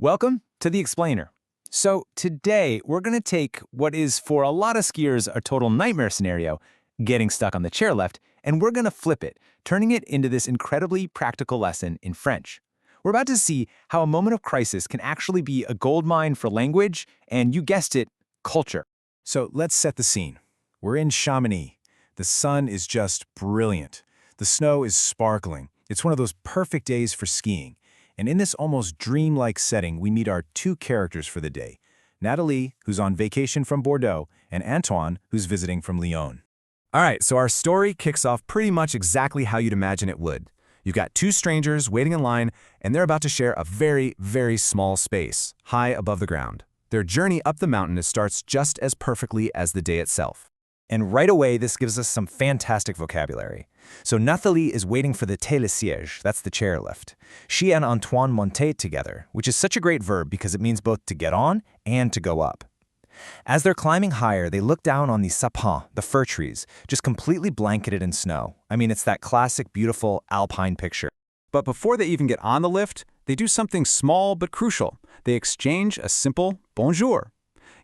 Welcome to The Explainer. So today we're going to take what is for a lot of skiers a total nightmare scenario, getting stuck on the chairlift, and we're going to flip it, turning it into this incredibly practical lesson in French. We're about to see how a moment of crisis can actually be a goldmine for language and, you guessed it, culture. So let's set the scene. We're in Chamonix. The sun is just brilliant. The snow is sparkling. It's one of those perfect days for skiing. And in this almost dreamlike setting, we meet our two characters for the day. Natalie, who's on vacation from Bordeaux, and Antoine, who's visiting from Lyon. All right, so our story kicks off pretty much exactly how you'd imagine it would. You've got two strangers waiting in line, and they're about to share a very, very small space, high above the ground. Their journey up the mountain starts just as perfectly as the day itself. And right away, this gives us some fantastic vocabulary. So Nathalie is waiting for the télésiège, that's the chairlift. She and Antoine montent together, which is such a great verb because it means both to get on and to go up. As they're climbing higher, they look down on the sapins, the fir trees, just completely blanketed in snow. I mean, it's that classic, beautiful alpine picture. But before they even get on the lift, they do something small but crucial. They exchange a simple bonjour.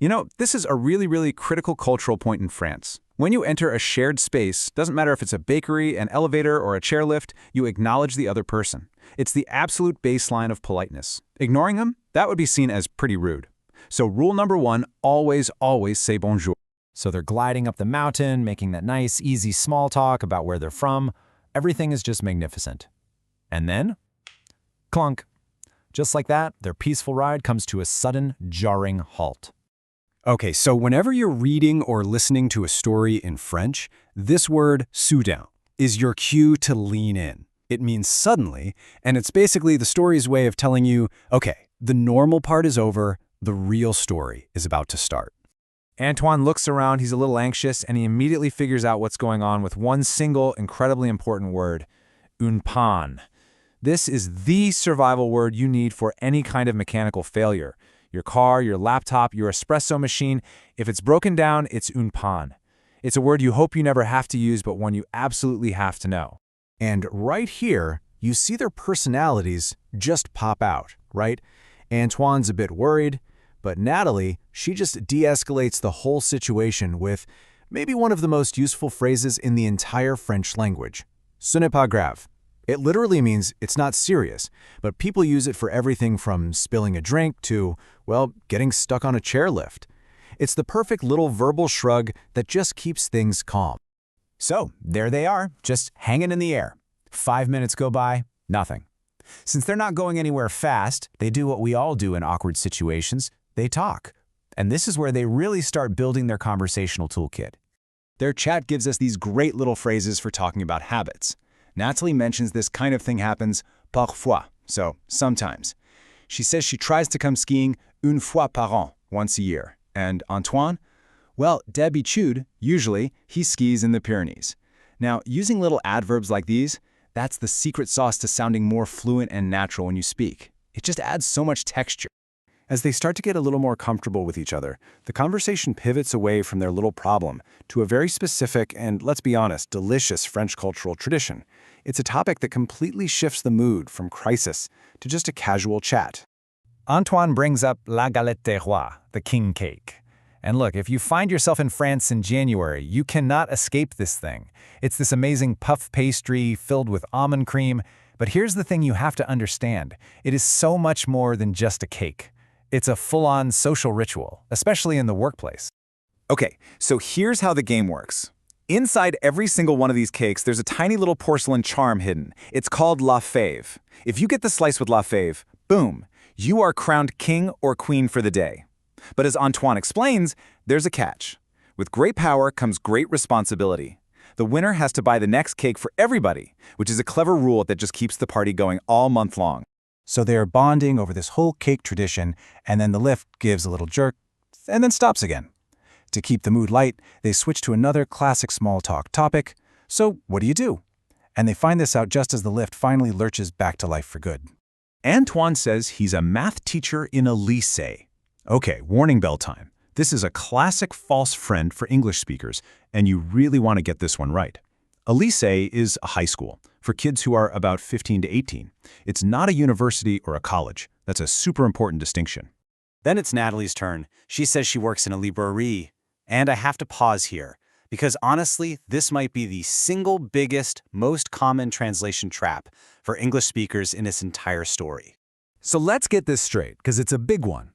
You know, this is a really critical cultural point in France. When you enter a shared space, doesn't matter if it's a bakery, an elevator, or a chairlift, you acknowledge the other person. It's the absolute baseline of politeness. Ignoring them, that would be seen as pretty rude. So rule number one, always say bonjour. So they're gliding up the mountain, making that nice, easy small talk about where they're from. Everything is just magnificent. And then, clunk. Just like that, their peaceful ride comes to a sudden, jarring halt. Okay, so whenever you're reading or listening to a story in French, this word soudain is your cue to lean in. It means suddenly, and it's basically the story's way of telling you, okay, the normal part is over, the real story is about to start. Antoine looks around, he's a little anxious, and he immediately figures out what's going on with one single, incredibly important word, une panne. This is the survival word you need for any kind of mechanical failure. Your car, your laptop, your espresso machine, if it's broken down, it's une panne. It's a word you hope you never have to use, but one you absolutely have to know. And right here, you see their personalities just pop out, right? Antoine's a bit worried, but Natalie, she just de-escalates the whole situation with maybe one of the most useful phrases in the entire French language. Ce n'est pas grave. It literally means it's not serious, but people use it for everything from spilling a drink to, well, getting stuck on a chairlift. It's the perfect little verbal shrug that just keeps things calm. So, there they are, just hanging in the air. 5 minutes go by, nothing. Since they're not going anywhere fast, they do what we all do in awkward situations, they talk. And this is where they really start building their conversational toolkit. Their chat gives us these great little phrases for talking about habits. Natalie mentions this kind of thing happens parfois, so sometimes. She says she tries to come skiing une fois par an, once a year. And Antoine? Well, d'habitude, usually, he skis in the Pyrenees. Now, using little adverbs like these, that's the secret sauce to sounding more fluent and natural when you speak. It just adds so much texture. As they start to get a little more comfortable with each other, the conversation pivots away from their little problem to a very specific and, let's be honest, delicious French cultural tradition. It's a topic that completely shifts the mood from crisis to just a casual chat. Antoine brings up la galette des rois, the king cake. And look, if you find yourself in France in January, you cannot escape this thing. It's this amazing puff pastry filled with almond cream. But here's the thing you have to understand. It is so much more than just a cake. It's a full-on social ritual, especially in the workplace. Okay, so here's how the game works. Inside every single one of these cakes, there's a tiny little porcelain charm hidden. It's called la fève. If you get the slice with la fève, boom, you are crowned king or queen for the day. But as Antoine explains, there's a catch. With great power comes great responsibility. The winner has to buy the next cake for everybody, which is a clever rule that just keeps the party going all month long. So they are bonding over this whole cake tradition, and then the lift gives a little jerk, and then stops again. To keep the mood light, they switch to another classic small talk topic. So what do? And they find this out just as the lift finally lurches back to life for good. Antoine says he's a math teacher in a lycée. Okay, warning bell time. This is a classic false friend for English speakers, and you really want to get this one right. A lycée is a high school for kids who are about 15 to 18. It's not a university or a college. That's a super important distinction. Then it's Natalie's turn. She says she works in a librairie. And I have to pause here, because honestly, this might be the single biggest, most common translation trap for English speakers in this entire story. So let's get this straight, because it's a big one.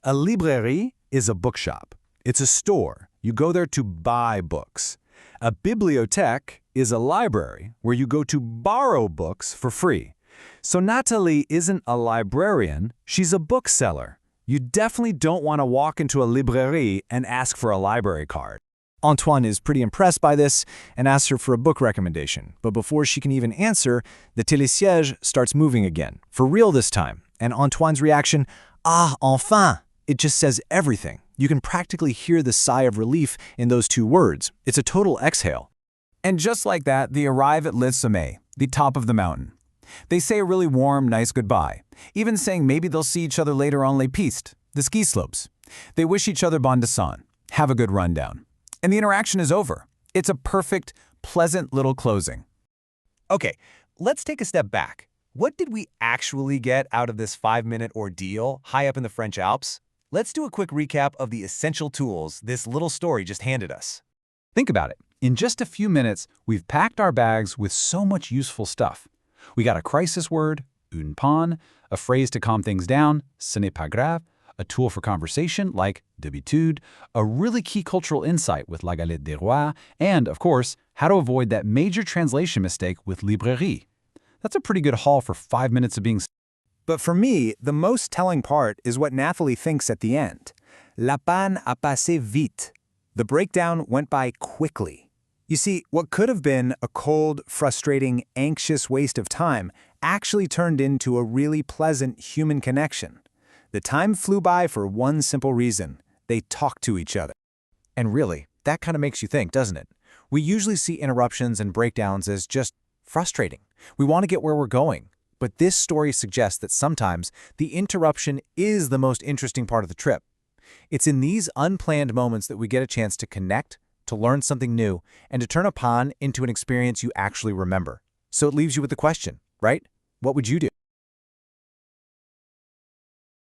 A librairie is a bookshop. It's a store. You go there to buy books. A bibliothèque is a library where you go to borrow books for free. So Natalie isn't a librarian, she's a bookseller. You definitely don't want to walk into a librairie and ask for a library card. Antoine is pretty impressed by this and asks her for a book recommendation. But before she can even answer, the télésiège starts moving again, for real this time. And Antoine's reaction, "Ah, enfin!" It just says everything. You can practically hear the sigh of relief in those two words. It's a total exhale. And just like that, they arrive at Les Sommets, the top of the mountain. They say a really warm, nice goodbye, even saying maybe they'll see each other later on Les Pistes, the ski slopes. They wish each other bon descent, have a good rundown. And the interaction is over. It's a perfect, pleasant little closing. Okay, let's take a step back. What did we actually get out of this 5-minute ordeal high up in the French Alps? Let's do a quick recap of the essential tools this little story just handed us. Think about it. In just a few minutes, we've packed our bags with so much useful stuff. We got a crisis word, une panne, a phrase to calm things down, ce n'est pas grave, a tool for conversation like d'habitude, a really key cultural insight with la galette des rois, and, of course, how to avoid that major translation mistake with librairie. That's a pretty good haul for 5 minutes of being. But for me, the most telling part is what Nathalie thinks at the end. La panne a passé vite. The breakdown went by quickly. You see, what could have been a cold, frustrating, anxious waste of time actually turned into a really pleasant human connection. The time flew by for one simple reason. They talked to each other. And really, that kind of makes you think, doesn't it? We usually see interruptions and breakdowns as just frustrating. We want to get where we're going. But this story suggests that sometimes the interruption is the most interesting part of the trip. It's in these unplanned moments that we get a chance to connect, to learn something new, and to turn a panne into an experience you actually remember. So it leaves you with the question, right? What would you do?